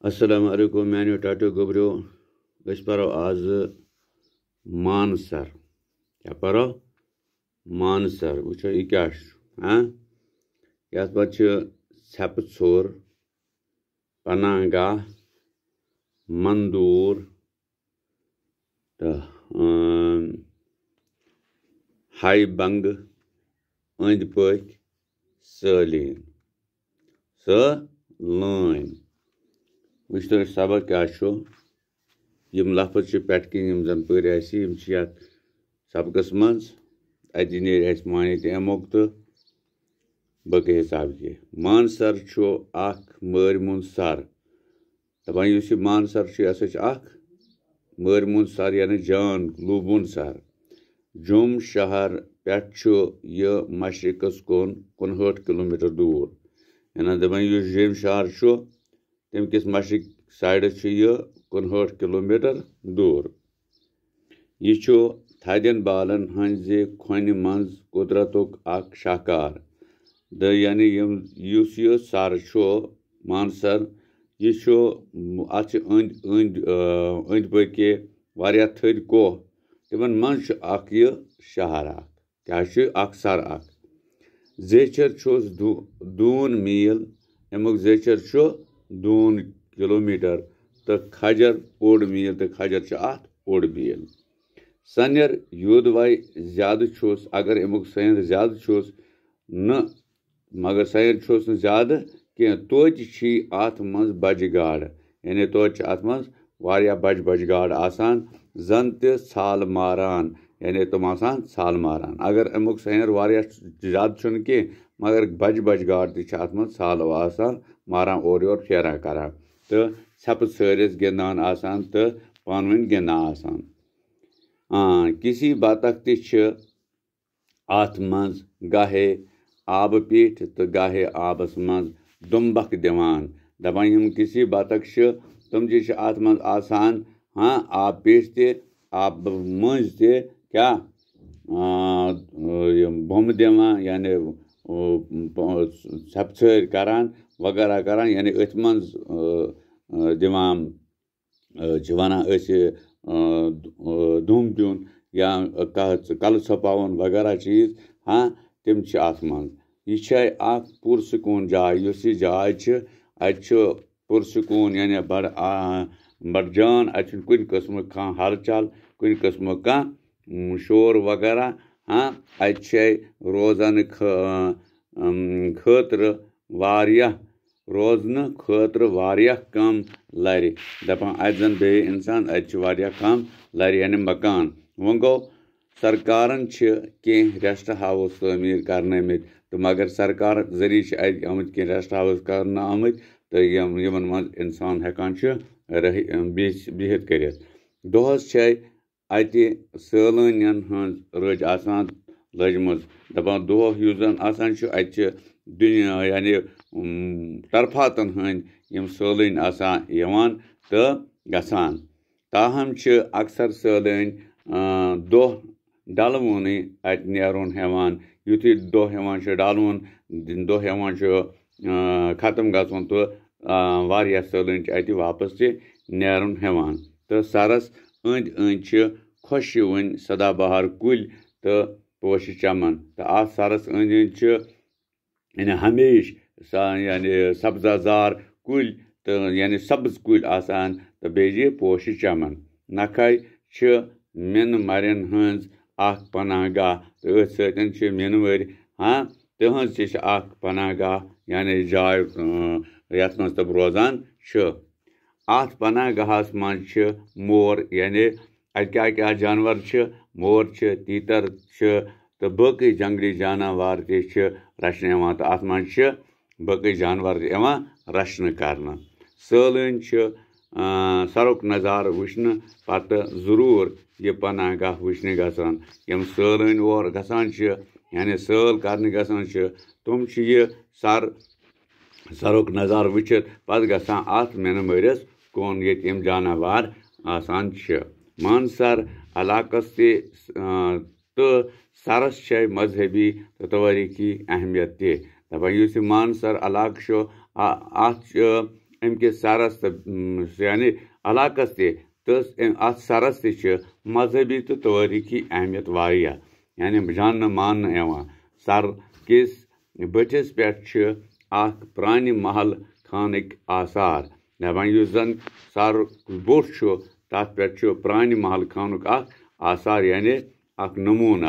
अस्सलाम वालेकुम मैंने टाटो गोबरो अस परो आज मानसर क्या परो मानसर वो यह क्या हाँ ये छप छोर पनागाह मंदूर तो हाई बंग अंद पक सलीन सलीन वुच तो सबक क्या यम लफज पे जन पर सबकस मज अत नेर माने तमुक तो बह गए सबक मानसर मर मुंद सर दपान यह मानसर यह मर मुंद सर यानी जान लूबुन सर जुम शहर पे यह मशरकस कुन 59 किलोमीटर दूर यानी दपान यह जुम शहर तम किस मशरक साइडस यह 59 किलोमीटर दूर यह थदन बालन हज खोन मज कुदरतुक शाहकार यानी यह सर मानसर यह अत अंद पक वारिया थद कोह तिमन मज यह शहर क्या सर जेचर दून मील अमुक जेचर दून किलोमीटर तो खजर ओड मील तो खजर अत ओड मील सनर युद वाई ज्यादा अगर अमुक सैन ज्यादा न मगर सैन न ज्यादा कह तोति अत मज बज गाड़ यानी तोत अत मज वारिया बज गाड़ आसान जन त छाल मारान यानी तुम आसान छाल मारान अगर अमुक सैन वारिया ज्यादा कह मगर बज गाड़ अत मज छाल आसान मारान और योर फेरा करान तो छप सरिस गिंदान आसान तो पान वन गिंदान आसान किसी बतख अत मज गाहे आब पीठ तो गाहे आबस मज दुम्बक दिवान दपान यम किसी बतख तुम अत मज आसान हाँ आब पीठ ते आब मज ते क्या बुम दिवान यानी छपछर करान वगैरह करान यानी अथ मज दिवान वनान दुम दिन या कल छपावन वगैरह चीज हाँ तम अत मज यह पुरसकून जाय इस जाय पुरसकून यानी बड़ जान अत कुन कस्म हलचल कुन कस्म शोर वगैरह हाँ अत रोजन खतर रोजन खतर वारिया कम लर दपान अत जन बे इंसान अत कम लर यानी मकान वो गो सरकारन कह रेस्ट हाउस तमीर कर तो मगर सरकार जरिए आमत कह रेस्ट हाउस कर आमत तो यमन मज इंसान हेकान बिहित कर दोहस अत सैलानियन हज रज आसान लजम दपान दोह युस जन आसान अत दुनिया यानी तरफातन हंद सैलान आसान यवान तो गसान ताहम अक्सर सैलान दोह डलवन अत नेरुन हेवान युथी दोह हेवान डलवन दोह हेवान खत्म गसन तो वारिया सैलान अत वापस ते नेरुन हेवान तो सरस अंद अंद खुशवन सदाबहार कुल तो पोश चमन तो अत सरस अंद अंद यानी हमेश यानी सब्जाजार कुल तो यानी सब्ज कुल आसान तो बेजिए पोश चमन नखय मिन मरन हज पनागाह तो अथ सतन मिनवर हाँ तहज पनागाह यानी जाय यथ मज तब रोजान अत पनागाहस मज मोर यानी अत क्या क्या जानवर मोर तीतर तो बाकी जंगली जानवर ते रचन तो अत मज बाकी जानवर रचन कर सैलान सरुक नज़ार वुचन पत जरूर यह पनागाह वुचन गसान यम सैलान और गसान यानी सैल करने गसान तुम यह सरुक नज़ार वुचित पत गसान अत मिनमरिस कुन यम जानवर आसान मानसर इलाकस तो सरस मजहबी तो तवारीखी अहमियत दपान मानसर इलाक अत अमकिस सरस यानी इलाकस तो अत सरस मजहबी तो तारीखी अहमियत वारिया यानी जानने मानने यवान सर किस बटिस पे प्रान महल खानक आसार दपान युस जन सर बोट तथ पे प्रान महल खानुक आसार यानी नमून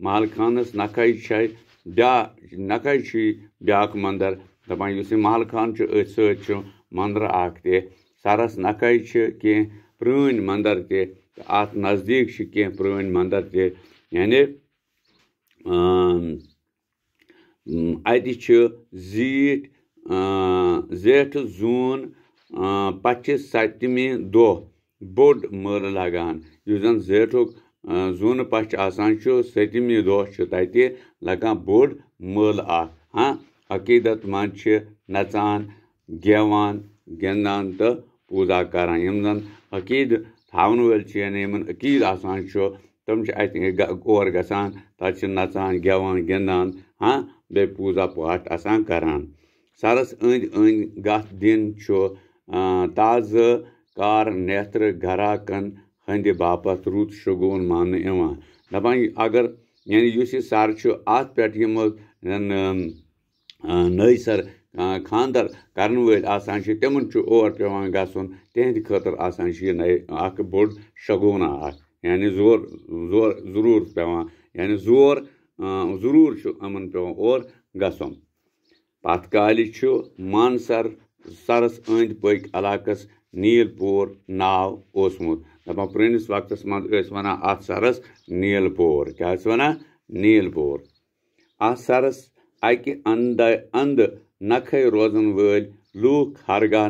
महल खानस नखै नखै ब्याक मंदिर दपान युस महल खान सत मंदिर सरस नखै कह प्रण मंदिर अत नज़दीक कह प्रण मंदिर यानी अति ज़ेठ जून 25-7 दह बोड़ मेल लगान युस जन ज़ेठुक जून 5 आसान 7 दह तति लगान बोड़ मेल हाँ अकीदत मंद नचान गेवान गिंदान तो पूजा करान यम जन अकीद थावन वल यानी यमन अकीद आसान तम और गसान तत नचान गेवान गिंदान हाँ बे पूजा पाठ आसान करान सरस अंद अंद गथ दिन ताज़ कार नेत्र घराकन हंद बापत रुत शगुन मान दपान अगर यानी युस सर अत पे नई सर खानदर करन वल आसान तिमन और पेवान गसन तिहंद खतर आसान यह नए बोड़ शगुन यानी जोर जरूर पेवान यानी जरूर अमन पेवान और गसन पत काल मानसर सरस अंद पक इलाकस नीलपोर नाव ओसमुत दपान पुरानिस वक्तस मज वनान अत सरस नीलपोर क्या वनान नीलपोर अत सरस अकि अंद नखै रोजन वल लूख हरगाह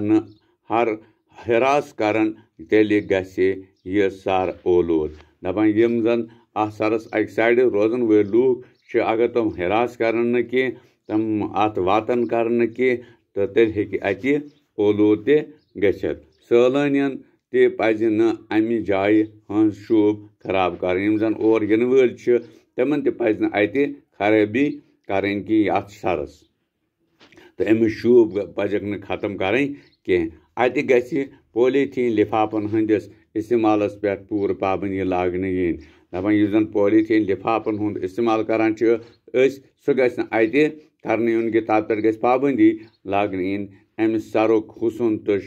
हर हिरास करन तेल गस यह सर ओलूद दपान यम जन अत सरस अक साइड रोजन वल लूख अगर तम हिरास करन न कह तम अत वातन करन कह तो तेल हेकि अति ओलूद ते गछित सैलानियन ते पज न अमि जाय हंस शूब खराब कर यम जन और इन वल तमन ते पज न अति खराबी करें कि अत सरस तो अमिस शूब पजक न खत्म करें कह अत गि पॉलीथीन लिफाफन हंदिस इस्तेमालस पे पूर पाबंदी लागन yin दपान यु जन पॉलीथीन लिफाफन हुंद इस्तेमाल करान सह गस अति करने युन कि तथ पे गस पाबंदी लागन yin अमिस सरुक हुसन तो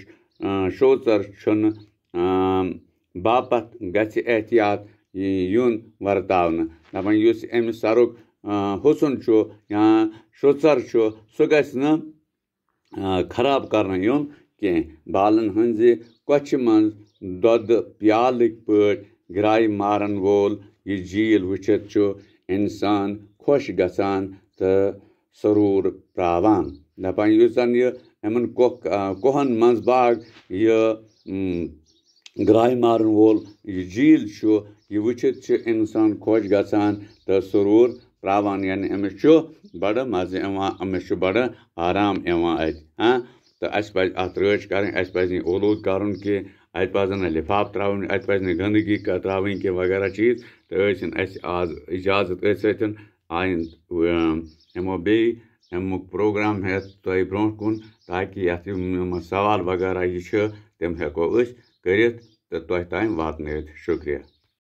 शोचर छन बापत गस एहतियात युन वर्तावन दपान युस अमिस सरुक हुसन या शोचर सह गस न खराब करने युन कह बालन हंज कछ मन दोद प्यालक पट गिराय मारन वोल यह झील वुचित इंसान खुश गसान तो सरूर प्रावान दपान युस जन यमन कोहन मंज बाग यह गिराय मारन वोल यह झील यह वुचित इंसान खुश गसान तो सरूर प्रावान यानी अमिस बड़ मज़े अमिस बड़ आराम हाँ तो अस पज अत रच कर ओलूद कर अत पजन लिफाफ त्रावन अत पज गंदगी त्रावन कह वगैरह चीज़ तो आज इजाजत सतन आइंद हमो बे अमुक प्रोग्राम हेत तुह ब्रो कुन ताकि ये सवाल वगैरह यह तम हेको कर तुह ताम वात शुक्रिया।